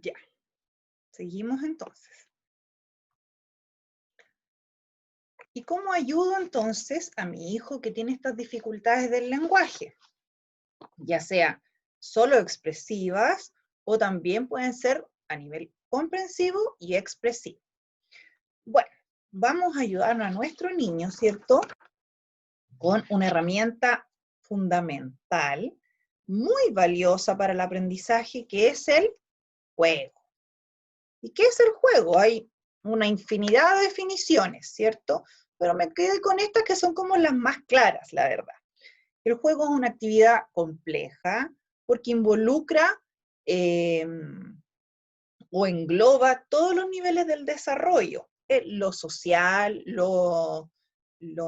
Ya, seguimos entonces. ¿Y cómo ayudo entonces a mi hijo que tiene estas dificultades del lenguaje? Ya sea solo expresivas o también pueden ser a nivel comprensivo y expresivo. Bueno, vamos a ayudar a nuestro niño, ¿cierto? Con una herramienta fundamental, muy valiosa para el aprendizaje, que es el juego. ¿Y qué es el juego? Hay una infinidad de definiciones, ¿cierto? Pero me quedé con estas que son como las más claras, la verdad. El juego es una actividad compleja porque involucra eh, o engloba todos los niveles del desarrollo, lo social, lo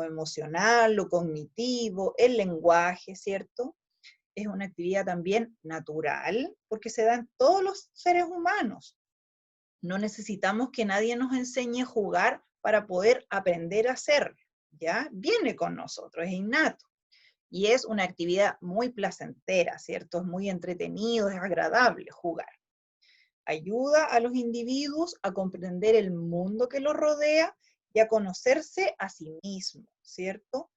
emocional, lo cognitivo, el lenguaje, ¿cierto? Es una actividad también natural porque se da en todos los seres humanos. No necesitamos que nadie nos enseñe a jugar para poder aprender a hacerlo, ¿ya? Viene con nosotros, es innato. Y es una actividad muy placentera, ¿cierto? Es muy entretenido, es agradable jugar. Ayuda a los individuos a comprender el mundo que los rodea y a conocerse a sí mismos, ¿cierto?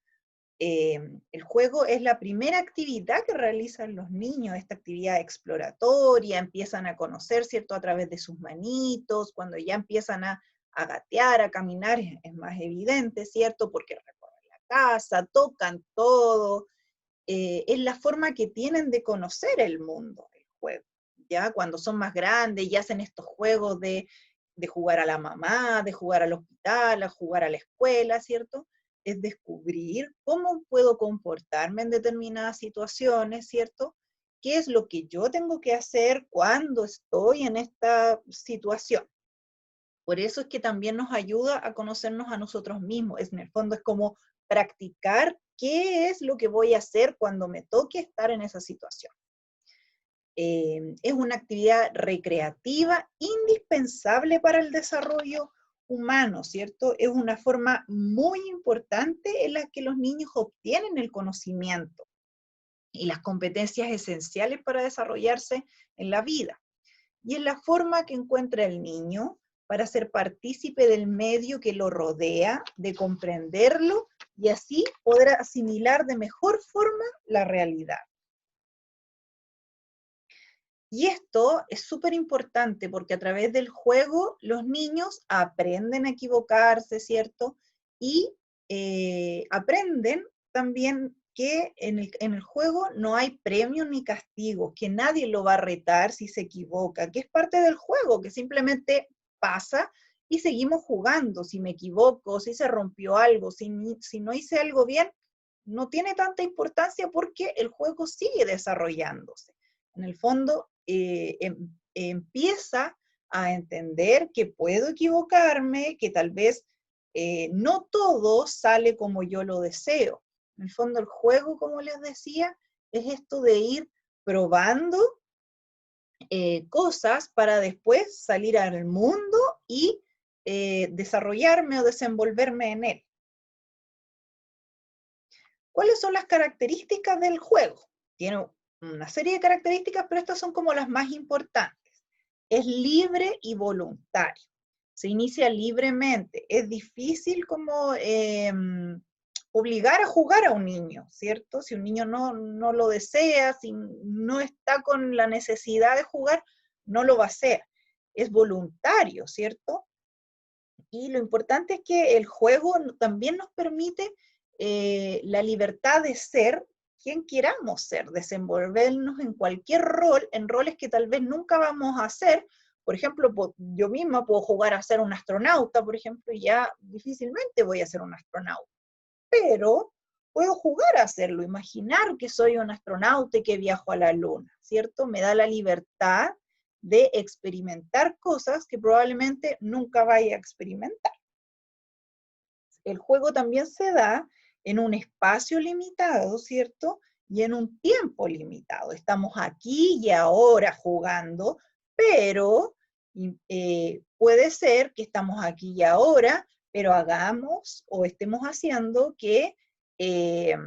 El juego es la primera actividad que realizan los niños, esta actividad exploratoria, empiezan a conocer, ¿cierto? A través de sus manitos, cuando ya empiezan a gatear, a caminar, es más evidente, ¿cierto? Porque recorren la casa, tocan todo, es la forma que tienen de conocer el mundo, el juego, ¿ya? Cuando son más grandes y hacen estos juegos de jugar a la mamá, de jugar al hospital, a jugar a la escuela, ¿cierto? Es descubrir cómo puedo comportarme en determinadas situaciones, ¿cierto? ¿Qué es lo que yo tengo que hacer cuando estoy en esta situación? Por eso es que también nos ayuda a conocernos a nosotros mismos. En el fondo es como practicar qué es lo que voy a hacer cuando me toque estar en esa situación. Es una actividad recreativa indispensable para el desarrollo humano, ¿cierto? Es una forma muy importante en la que los niños obtienen el conocimiento y las competencias esenciales para desarrollarse en la vida. Y es la forma que encuentra el niño para ser partícipe del medio que lo rodea, de comprenderlo y así poder asimilar de mejor forma la realidad. Y esto es súper importante porque a través del juego los niños aprenden a equivocarse, ¿cierto? Y aprenden también que en el juego no hay premio ni castigo, que nadie lo va a retar si se equivoca, que es parte del juego, que simplemente pasa y seguimos jugando. Si me equivoco, si se rompió algo, si no hice algo bien, no tiene tanta importancia porque el juego sigue desarrollándose. En el fondo, empieza a entender que puedo equivocarme, que tal vez no todo sale como yo lo deseo. En el fondo, el juego, como les decía, es esto de ir probando cosas para después salir al mundo y desarrollarme o desenvolverme en él. ¿Cuáles son las características del juego? Tiene una serie de características, pero estas son como las más importantes. Es libre y voluntario. Se inicia libremente. Es difícil como obligar a jugar a un niño, ¿cierto? Si un niño no lo desea, si no está con la necesidad de jugar, no lo va a hacer. Es voluntario, ¿cierto? Y lo importante es que el juego también nos permite la libertad de ser quien queramos ser, desenvolvernos en cualquier rol, en roles que tal vez nunca vamos a hacer. Por ejemplo, yo misma puedo jugar a ser un astronauta, por ejemplo, y ya difícilmente voy a ser un astronauta, pero puedo jugar a hacerlo, imaginar que soy un astronauta y que viajo a la luna, ¿cierto? Me da la libertad de experimentar cosas que probablemente nunca vaya a experimentar. El juego también se da en un espacio limitado, ¿cierto? Y en un tiempo limitado. Estamos aquí y ahora jugando, pero puede ser que estamos aquí y ahora, pero hagamos o estemos haciendo eh,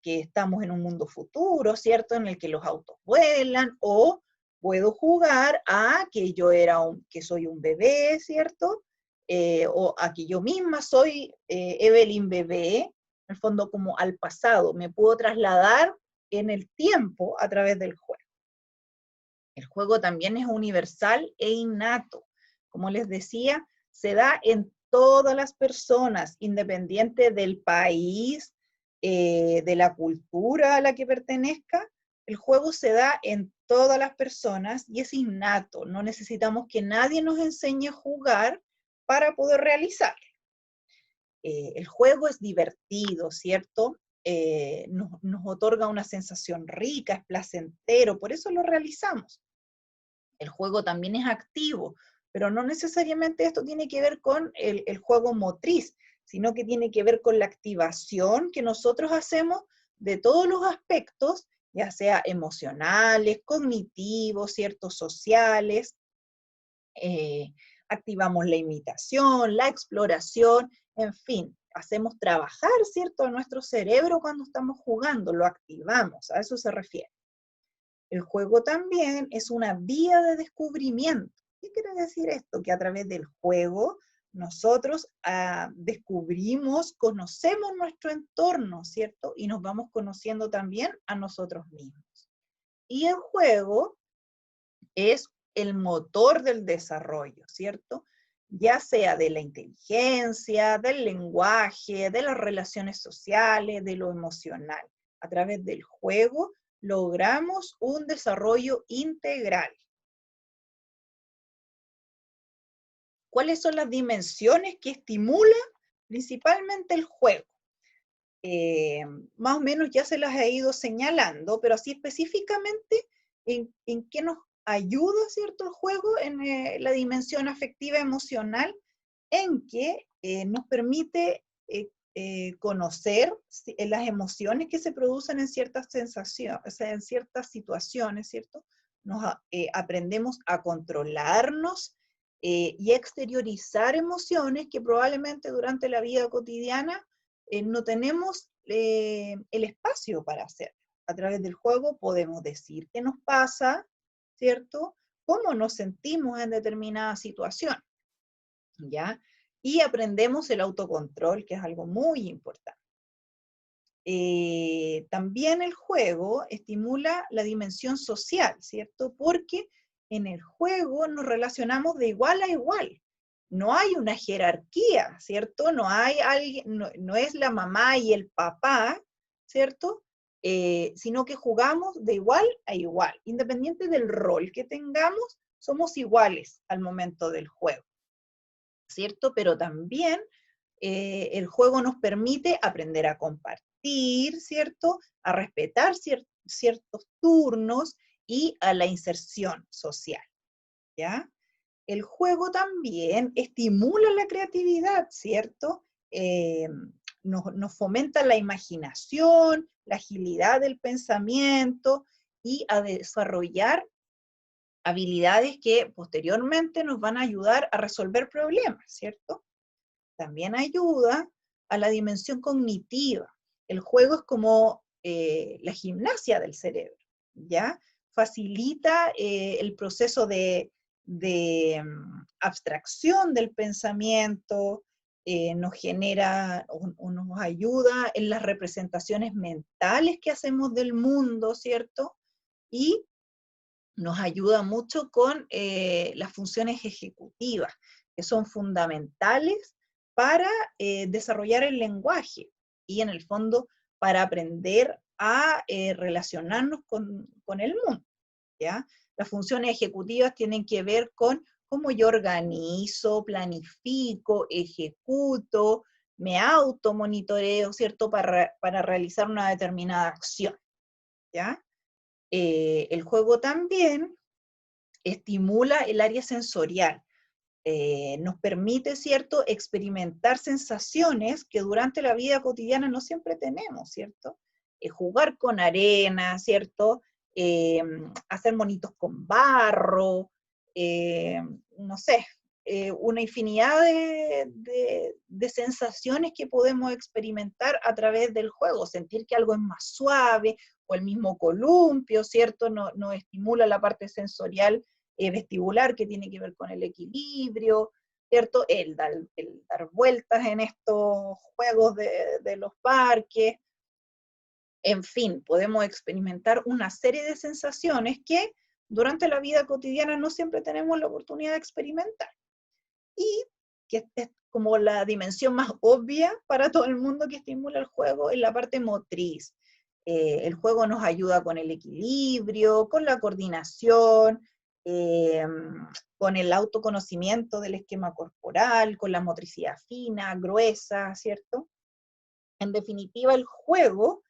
que estamos en un mundo futuro, ¿cierto? En el que los autos vuelan o Puedo jugar a que que soy un bebé, ¿cierto? O a que yo misma soy Evelyn bebé, en el fondo como al pasado. Me puedo trasladar en el tiempo a través del juego. El juego también es universal e innato. Como les decía, se da en todas las personas, independiente del país, de la cultura a la que pertenezca. El juego se da en todas las personas y es innato. No necesitamos que nadie nos enseñe a jugar para poder realizarlo. El juego es divertido, ¿cierto? Nos otorga una sensación rica, es placentero, por eso lo realizamos. El juego también es activo, pero no necesariamente esto tiene que ver con el juego motriz, sino que tiene que ver con la activación que nosotros hacemos de todos los aspectos, ya sea emocionales, cognitivos, ciertos sociales. Activamos la imitación, la exploración, en fin, hacemos trabajar, ¿cierto?, a nuestro cerebro cuando estamos jugando, lo activamos, a eso se refiere. El juego también es una vía de descubrimiento. ¿Qué quiere decir esto? Que a través del juego nosotros descubrimos, conocemos nuestro entorno, ¿cierto? Y nos vamos conociendo también a nosotros mismos. Y el juego es el motor del desarrollo, ¿cierto? Ya sea de la inteligencia, del lenguaje, de las relaciones sociales, de lo emocional. A través del juego logramos un desarrollo integral. ¿Cuáles son las dimensiones que estimula principalmente el juego? Más o menos ya se las he ido señalando, pero así específicamente en qué nos ayuda, ¿cierto?, el juego en la dimensión afectiva emocional, en que nos permite conocer las emociones que se producen en ciertas sensaciones, o sea, en ciertas situaciones, ¿cierto? Aprendemos a controlarnos y exteriorizar emociones que probablemente durante la vida cotidiana no tenemos el espacio para hacer. A través del juego podemos decir qué nos pasa, ¿cierto? Cómo nos sentimos en determinada situación, ¿ya? Y aprendemos el autocontrol, que es algo muy importante. También el juego estimula la dimensión social, ¿cierto? Porque en el juego nos relacionamos de igual a igual. No hay una jerarquía, ¿cierto? No hay alguien, no es la mamá y el papá, ¿cierto? Sino que jugamos de igual a igual. Independiente del rol que tengamos, somos iguales al momento del juego, ¿cierto? Pero también el juego nos permite aprender a compartir, ¿cierto? A respetar ciertos turnos y a la inserción social, ¿ya? El juego también estimula la creatividad, ¿cierto? Nos fomenta la imaginación, la agilidad del pensamiento y a desarrollar habilidades que posteriormente nos van a ayudar a resolver problemas, ¿cierto? También ayuda a la dimensión cognitiva. El juego es como la gimnasia del cerebro, ¿ya? Facilita el proceso de abstracción del pensamiento, nos genera o nos ayuda en las representaciones mentales que hacemos del mundo, ¿cierto? Y nos ayuda mucho con las funciones ejecutivas, que son fundamentales para desarrollar el lenguaje y en el fondo para aprender a relacionarnos con el mundo, ¿ya? Las funciones ejecutivas tienen que ver con cómo yo organizo, planifico, ejecuto, me automonitoreo, ¿cierto? Para realizar una determinada acción, ¿ya? El juego también estimula el área sensorial. Nos permite, ¿cierto?, experimentar sensaciones que durante la vida cotidiana no siempre tenemos, ¿cierto? Jugar con arena, ¿cierto? Hacer monitos con barro, no sé, una infinidad de sensaciones que podemos experimentar a través del juego. Sentir que algo es más suave, o el mismo columpio, ¿cierto? Nos estimula la parte sensorial vestibular que tiene que ver con el equilibrio, ¿cierto? El dar vueltas en estos juegos de los parques. En fin, podemos experimentar una serie de sensaciones que durante la vida cotidiana no siempre tenemos la oportunidad de experimentar. Y que es como la dimensión más obvia para todo el mundo que estimula el juego, es la parte motriz. El juego nos ayuda con el equilibrio, con la coordinación, con el autoconocimiento del esquema corporal, con la motricidad fina, gruesa, ¿cierto? En definitiva, el juego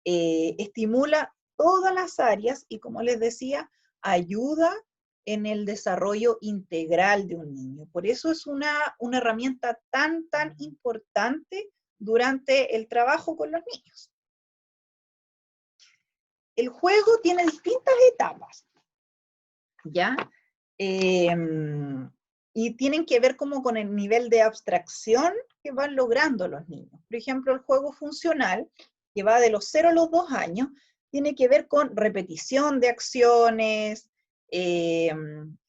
estimula todas las áreas y, como les decía, ayuda en el desarrollo integral de un niño. Por eso es una herramienta tan importante durante el trabajo con los niños. El juego tiene distintas etapas, ¿ya? Y tienen que ver como con el nivel de abstracción que van logrando los niños. Por ejemplo, el juego funcional, que va de los 0 a los 2 años, tiene que ver con repetición de acciones,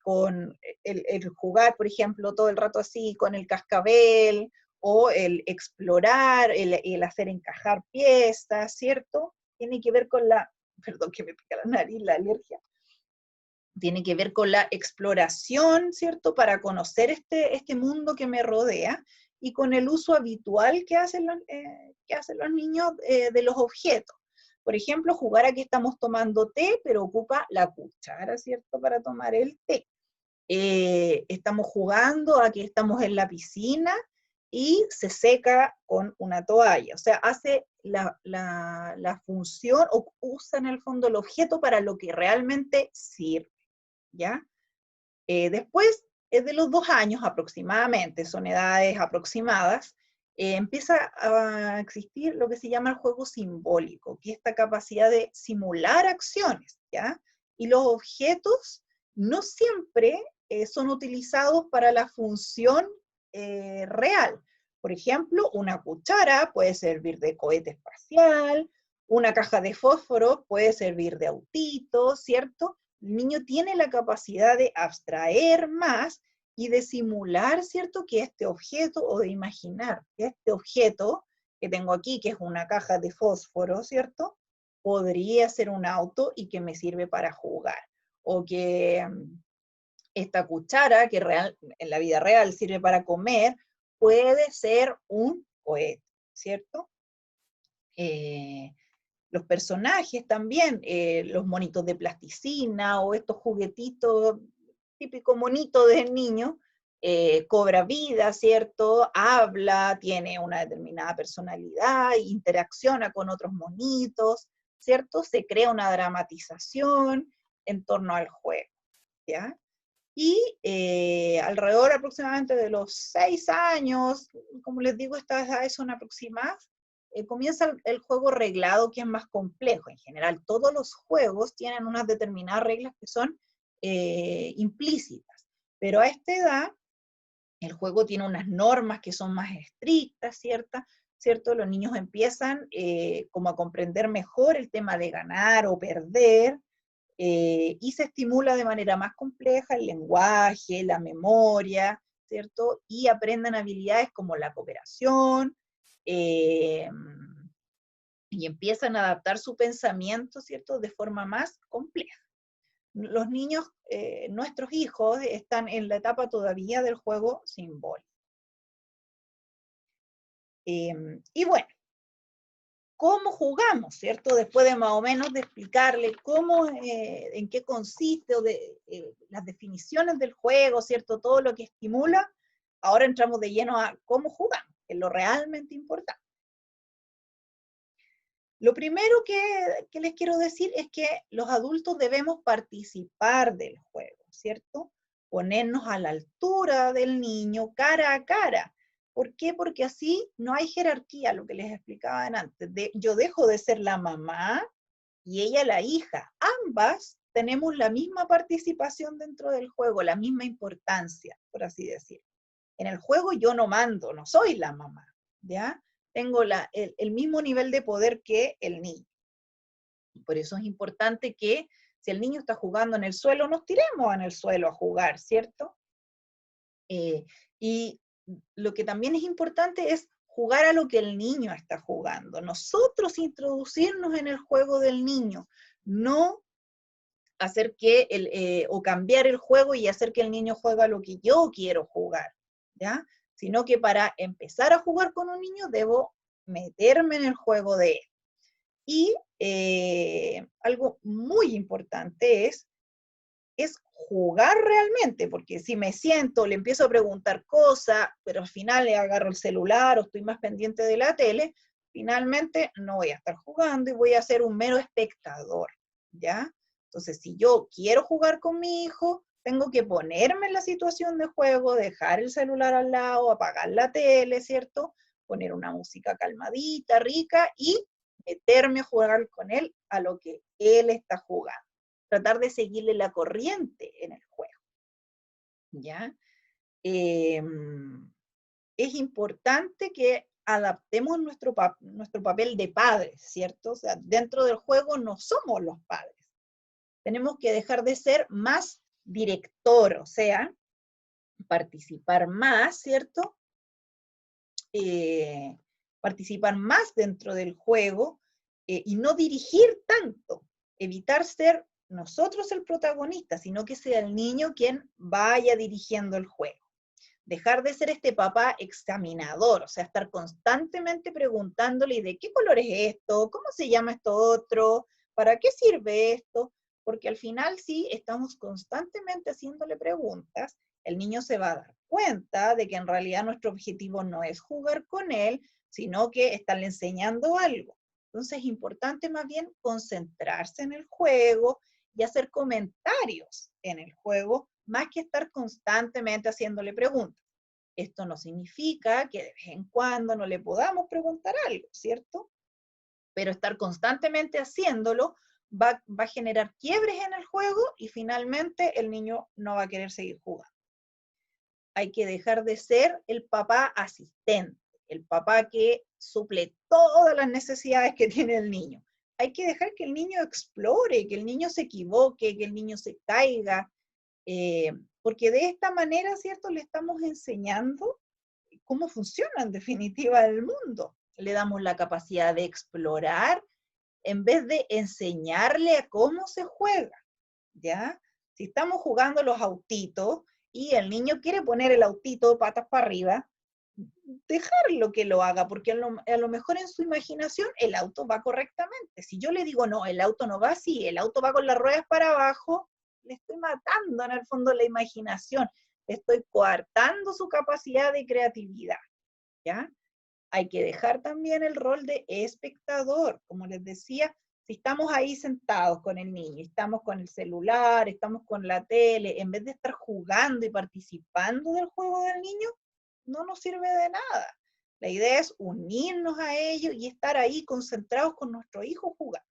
con el jugar, por ejemplo, todo el rato así con el cascabel, o el explorar, el hacer encajar piezas, ¿cierto? Tiene que ver con la, perdón que me pica la nariz, la alergia. Tiene que ver con la exploración, ¿cierto? Para conocer este mundo que me rodea, y con el uso habitual que hacen los niños de los objetos. Por ejemplo, jugar a que estamos tomando té, pero ocupa la cuchara, ¿cierto? Para tomar el té. Estamos jugando a que estamos en la piscina y se seca con una toalla. O sea, hace la función, o usa en el fondo el objeto para lo que realmente sirve, ¿ya? Después de los 2 años aproximadamente, son edades aproximadas, empieza a existir lo que se llama el juego simbólico, que es esta capacidad de simular acciones, ¿ya? Y los objetos no siempre son utilizados para la función real. Por ejemplo, una cuchara puede servir de cohete espacial, una caja de fósforo puede servir de autito, ¿cierto? El niño tiene la capacidad de abstraer más y de simular, ¿cierto?, que este objeto, o de imaginar que este objeto que tengo aquí, que es una caja de fósforo, ¿cierto?, podría ser un auto y que me sirve para jugar. O que esta cuchara, que en la vida real sirve para comer, puede ser un cohete, ¿cierto? Los personajes también, los monitos de plasticina o estos juguetitos, típico monito del niño, cobra vida, ¿cierto? Habla, tiene una determinada personalidad, interacciona con otros monitos, ¿cierto? Se crea una dramatización en torno al juego, ¿ya? Y alrededor aproximadamente de los 6 años, como les digo, estas edades son aproximadas, comienza el juego reglado, que es más complejo. En general, todos los juegos tienen unas determinadas reglas que son implícitas, pero a esta edad el juego tiene unas normas que son más estrictas, ¿cierto? Los niños empiezan como a comprender mejor el tema de ganar o perder, y se estimula de manera más compleja el lenguaje, la memoria, ¿cierto? Y aprenden habilidades como la cooperación, y empiezan a adaptar su pensamiento, ¿cierto?, de forma más compleja. Los niños, nuestros hijos, están en la etapa todavía del juego simbólico. Y bueno, ¿cómo jugamos, cierto? Después de más o menos de explicarle cómo, en qué consiste, o de las definiciones del juego, ¿cierto? Todo lo que estimula, ahora entramos de lleno a cómo jugamos, que es lo realmente importante. Lo primero que les quiero decir es que los adultos debemos participar del juego, ¿cierto? Ponernos a la altura del niño, cara a cara. ¿Por qué? Porque así no hay jerarquía, lo que les explicaba antes. Yo dejo de ser la mamá y ella la hija. Ambas tenemos la misma participación dentro del juego, la misma importancia, por así decir. En el juego yo no mando, no soy la mamá, ¿ya? Tengo el mismo nivel de poder que el niño. Por eso es importante que si el niño está jugando en el suelo, nos tiremos en el suelo a jugar, ¿cierto? Y lo que también es importante es jugar a lo que el niño está jugando. Nosotros introducirnos en el juego del niño, no hacer o cambiar el juego y hacer que el niño juegue a lo que yo quiero jugar, ¿ya? Sino que para empezar a jugar con un niño debo meterme en el juego de él. Y algo muy importante es jugar realmente, porque si me siento, le empiezo a preguntar cosas, pero al final le agarro el celular o estoy más pendiente de la tele, finalmente no voy a estar jugando y voy a ser un mero espectador, ¿ya? Entonces, si yo quiero jugar con mi hijo, tengo que ponerme en la situación de juego, dejar el celular al lado, apagar la tele, ¿cierto? Poner una música calmadita, rica y meterme a jugar con él a lo que él está jugando. Tratar de seguirle la corriente en el juego, ¿ya? Es importante que adaptemos nuestro papel de padres, ¿cierto? O sea, dentro del juego no somos los padres. Tenemos que dejar de ser más director, o sea, participar más, ¿cierto? Participar más dentro del juego y no dirigir tanto, evitar ser nosotros el protagonista, sino que sea el niño quien vaya dirigiendo el juego. Dejar de ser este papá examinador, o sea, estar constantemente preguntándole de qué color es esto, cómo se llama esto otro, para qué sirve esto, porque al final sí estamos constantemente haciéndole preguntas, el niño se va a dar cuenta de que en realidad nuestro objetivo no es jugar con él, sino que estarle enseñando algo. Entonces es importante más bien concentrarse en el juego y hacer comentarios en el juego, más que estar constantemente haciéndole preguntas. Esto no significa que de vez en cuando no le podamos preguntar algo, ¿cierto? Pero estar constantemente haciéndolo va a generar quiebres en el juego y finalmente el niño no va a querer seguir jugando. Hay que dejar de ser el papá asistente, el papá que suple todas las necesidades que tiene el niño. Hay que dejar que el niño explore, que el niño se equivoque, que el niño se caiga, porque de esta manera, ¿cierto?, le estamos enseñando cómo funciona en definitiva el mundo. Le damos la capacidad de explorar en vez de enseñarle a cómo se juega, ¿ya? Si estamos jugando los autitos y el niño quiere poner el autito patas para arriba, dejarlo que lo haga, porque a lo mejor en su imaginación el auto va correctamente. Si yo le digo, no, el auto no va así, el auto va con las ruedas para abajo, le estoy matando en el fondo la imaginación, le estoy coartando su capacidad de creatividad, ¿ya? Hay que dejar también el rol de espectador, como les decía, si estamos ahí sentados con el niño, estamos con el celular, estamos con la tele, en vez de estar jugando y participando del juego del niño, no nos sirve de nada. La idea es unirnos a ellos y estar ahí concentrados con nuestro hijo jugando.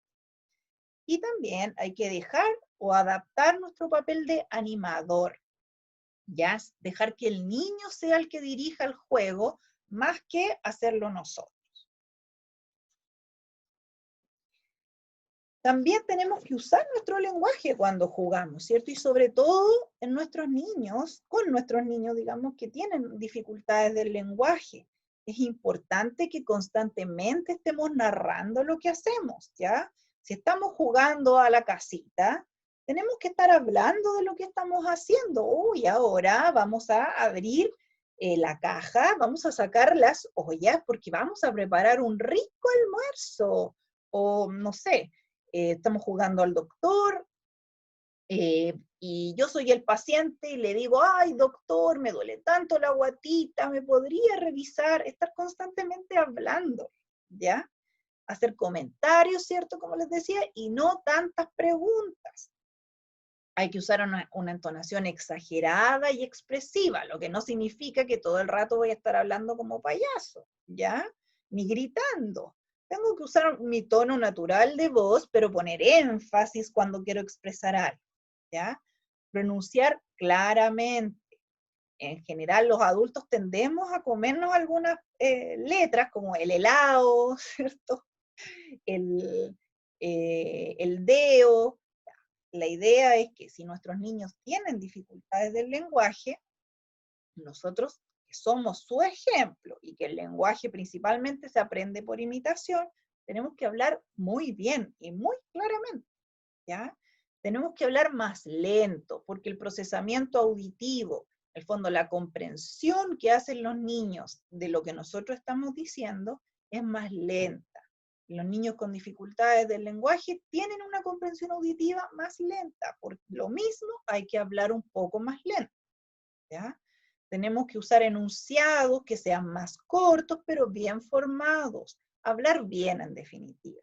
Y también hay que dejar o adaptar nuestro papel de animador. Ya dejar que el niño sea el que dirija el juego más que hacerlo nosotros. También tenemos que usar nuestro lenguaje cuando jugamos, ¿cierto? Y sobre todo en nuestros niños, con nuestros niños, digamos, que tienen dificultades del lenguaje. Es importante que constantemente estemos narrando lo que hacemos, ¿ya? Si estamos jugando a la casita, tenemos que estar hablando de lo que estamos haciendo. Uy, ahora vamos a abrir la caja, vamos a sacar las ollas porque vamos a preparar un rico almuerzo. O no sé, estamos jugando al doctor y yo soy el paciente y le digo, ay doctor, me duele tanto la guatita, ¿me podría revisar? Estar constantemente hablando, ¿ya? Hacer comentarios, ¿cierto? Como les decía, y no tantas preguntas. Hay que usar una entonación exagerada y expresiva, lo que no significa que todo el rato voy a estar hablando como payaso, ¿ya? Ni gritando, Tengo que usar mi tono natural de voz, pero poner énfasis cuando quiero expresar algo, ¿ya? Pronunciar claramente. En general, los adultos tendemos a comernos algunas letras, como el helado, ¿cierto? El, el deo. La idea es que si nuestros niños tienen dificultades del lenguaje, nosotros que somos su ejemplo y que el lenguaje principalmente se aprende por imitación, tenemos que hablar muy bien y muy claramente, ¿ya? Tenemos que hablar más lento, porque el procesamiento auditivo, en el fondo la comprensión que hacen los niños de lo que nosotros estamos diciendo, es más lenta. Los niños con dificultades del lenguaje tienen una comprensión auditiva más lenta. Por lo mismo, hay que hablar un poco más lento, ¿ya? Tenemos que usar enunciados que sean más cortos, pero bien formados. Hablar bien, en definitiva.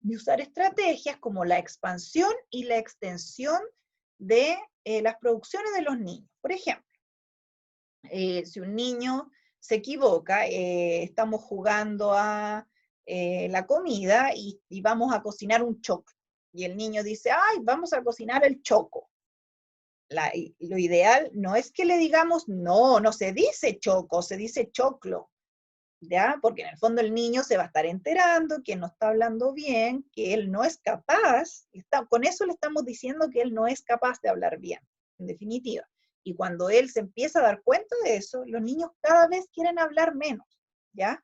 Y usar estrategias como la expansión y la extensión de las producciones de los niños. Por ejemplo, si un niño se equivoca, estamos jugando a la comida y vamos a cocinar un choclo. Y el niño dice, ay, vamos a cocinar el choco. Lo ideal no es que le digamos, no, no se dice choco, se dice choclo, ¿ya? Porque en el fondo el niño se va a estar enterando que no está hablando bien, que él no es capaz, con eso le estamos diciendo que él no es capaz de hablar bien, en definitiva. Y cuando él se empieza a dar cuenta de eso, los niños cada vez quieren hablar menos, ¿ya?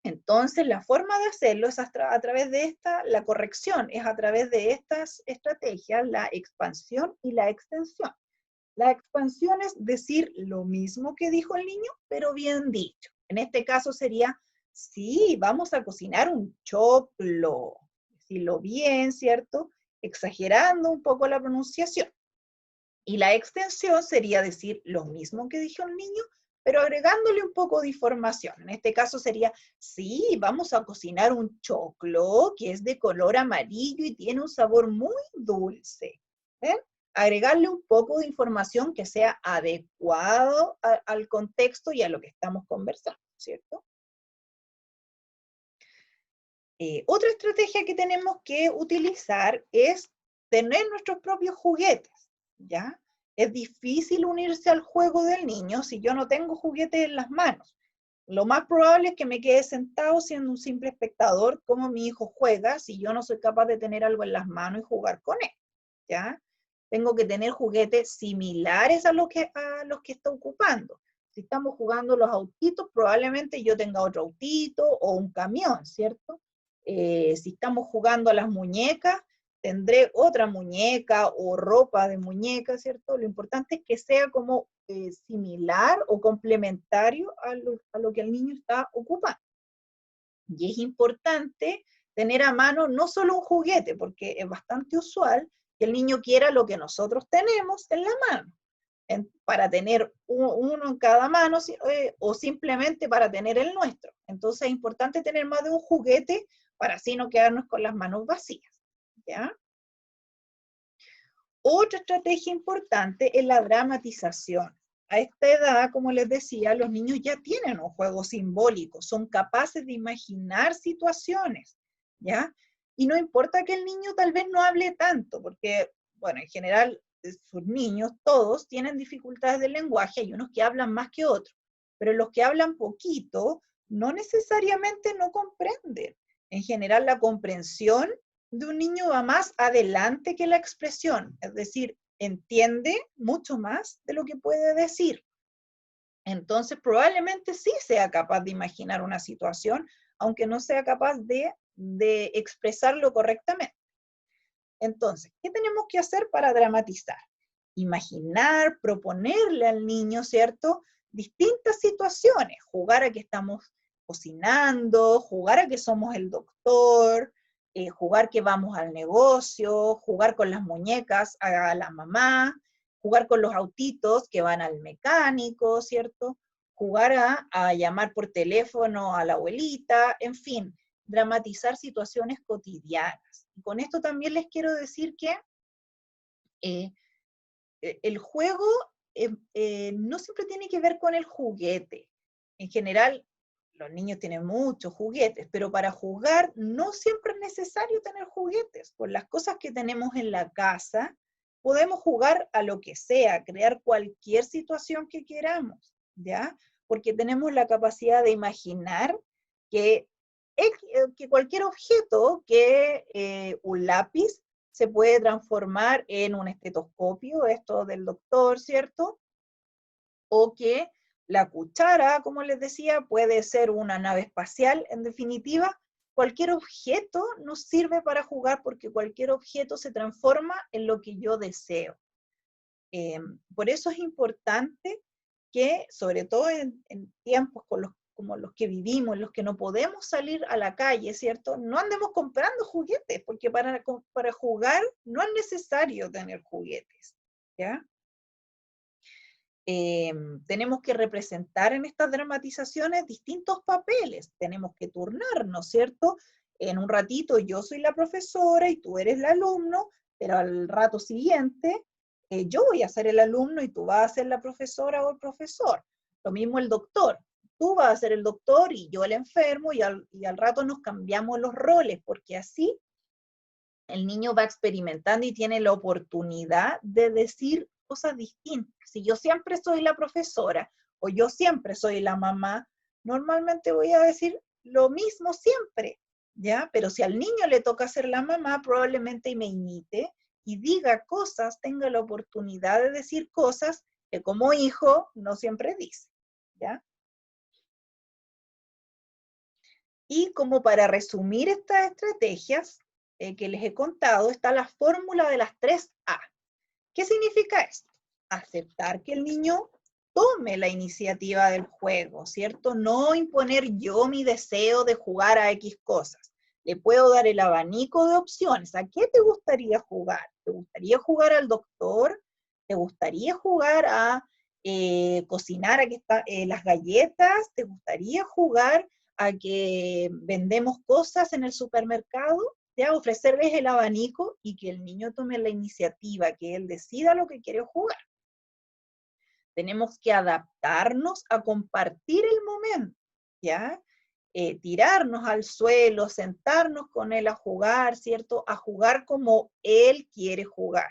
Entonces, la forma de hacerlo es a través de la corrección, es a través de estas estrategias, la expansión y la extensión. La expansión es decir lo mismo que dijo el niño, pero bien dicho. En este caso sería, sí, vamos a cocinar un choclo. Decirlo bien, ¿cierto? Exagerando un poco la pronunciación. Y la extensión sería decir lo mismo que dijo el niño, pero agregándole un poco de información. En este caso sería, sí, vamos a cocinar un choclo que es de color amarillo y tiene un sabor muy dulce. ¿Ven? Agregarle un poco de información que sea adecuado al contexto y a lo que estamos conversando, ¿cierto? Otra estrategia que tenemos que utilizar es tener nuestros propios juguetes, ¿ya? Es difícil unirse al juego del niño si yo no tengo juguetes en las manos. Lo más probable es que me quede sentado siendo un simple espectador como mi hijo juega si yo no soy capaz de tener algo en las manos y jugar con él, ¿ya? Tengo que tener juguetes similares a los que está ocupando. Si estamos jugando los autitos, probablemente yo tenga otro autito o un camión, ¿cierto? Si estamos jugando a las muñecas, tendré otra muñeca o ropa de muñeca, ¿cierto? Lo importante es que sea como similar o complementario a lo que el niño está ocupando. Y es importante tener a mano no solo un juguete, porque es bastante usual que el niño quiera lo que nosotros tenemos en la mano, para tener uno en cada mano o simplemente para tener el nuestro. Entonces es importante tener más de un juguete para así no quedarnos con las manos vacías, ¿ya? Otra estrategia importante es la dramatización. A esta edad, como les decía, los niños ya tienen un juego simbólico, son capaces de imaginar situaciones, ¿ya? Y no importa que el niño tal vez no hable tanto, porque, bueno, en general, sus niños, todos, tienen dificultades del lenguaje, hay unos que hablan más que otros, pero los que hablan poquito, no necesariamente no comprenden. En general, la comprensión de un niño va más adelante que la expresión, es decir, entiende mucho más de lo que puede decir. Entonces, probablemente sí sea capaz de imaginar una situación, aunque no sea capaz de expresarlo correctamente. Entonces, ¿qué tenemos que hacer para dramatizar? Imaginar, proponerle al niño, ¿cierto? Distintas situaciones, jugar a que estamos cocinando, jugar a que somos el doctor, jugar que vamos al negocio, jugar con las muñecas a la mamá, jugar con los autitos que van al mecánico, ¿cierto? Jugar a llamar por teléfono a la abuelita, en fin, dramatizar situaciones cotidianas. Y con esto también les quiero decir que eh, el juego no siempre tiene que ver con el juguete. En general, los niños tienen muchos juguetes, pero para jugar no siempre es necesario tener juguetes. Con las cosas que tenemos en la casa, podemos jugar a lo que sea, crear cualquier situación que queramos, ¿ya? Porque tenemos la capacidad de imaginar que, que cualquier objeto, que un lápiz se puede transformar en un estetoscopio, esto del doctor, ¿cierto? O que la cuchara, como les decía, puede ser una nave espacial. En definitiva, cualquier objeto nos sirve para jugar porque cualquier objeto se transforma en lo que yo deseo. Por eso es importante que, sobre todo en tiempos como los que vivimos, en los que no podemos salir a la calle, ¿cierto? No andemos comprando juguetes, porque para jugar no es necesario tener juguetes, ¿ya? Tenemos que representar en estas dramatizaciones distintos papeles, tenemos que turnarnos, ¿cierto? En un ratito yo soy la profesora y tú eres el alumno, pero al rato siguiente yo voy a ser el alumno y tú vas a ser la profesora o el profesor. Lo mismo el doctor, tú vas a ser el doctor y yo el enfermo y al rato nos cambiamos los roles, porque así el niño va experimentando y tiene la oportunidad de decir cosas distintas. Si yo siempre soy la profesora o yo siempre soy la mamá, normalmente voy a decir lo mismo siempre, ¿ya? Pero si al niño le toca ser la mamá, probablemente me imite y diga cosas, tenga la oportunidad de decir cosas que como hijo no siempre dice, ¿ya? Y como para resumir estas estrategias que les he contado, está la fórmula de las 3A. ¿Qué significa esto? Aceptar que el niño tome la iniciativa del juego, ¿cierto? No imponer yo mi deseo de jugar a X cosas. Le puedo dar el abanico de opciones. ¿A qué te gustaría jugar? ¿Te gustaría jugar al doctor? ¿Te gustaría jugar a cocinar las galletas? ¿Te gustaría jugar a que vendemos cosas en el supermercado? Ya ofrecerles el abanico y que el niño tome la iniciativa, que él decida lo que quiere jugar. Tenemos que adaptarnos a compartir el momento, ¿ya? Tirarnos al suelo, sentarnos con él a jugar, ¿cierto? A jugar como él quiere jugar.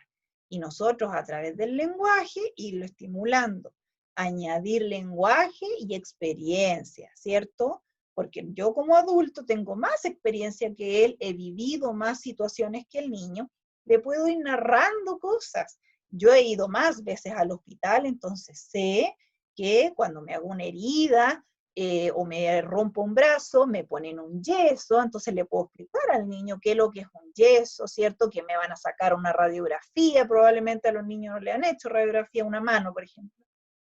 Y nosotros a través del lenguaje irlo estimulando. Añadir lenguaje y experiencia, ¿cierto? Porque yo como adulto tengo más experiencia que él, he vivido más situaciones que el niño, le puedo ir narrando cosas. Yo he ido más veces al hospital, entonces sé que cuando me hago una herida o me rompo un brazo, me ponen un yeso, entonces le puedo explicar al niño qué es lo que es un yeso, ¿cierto? Que me van a sacar una radiografía, probablemente a los niños no le han hecho radiografía a una mano, por ejemplo.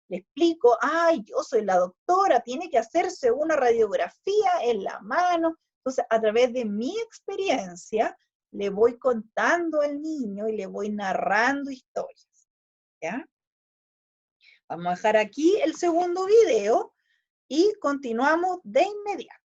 Le explico, ay, yo soy la doctora, tiene que hacerse una radiografía en la mano. Entonces, a través de mi experiencia, le voy contando al niño y le voy narrando historias, ¿ya? Vamos a dejar aquí el segundo video y continuamos de inmediato.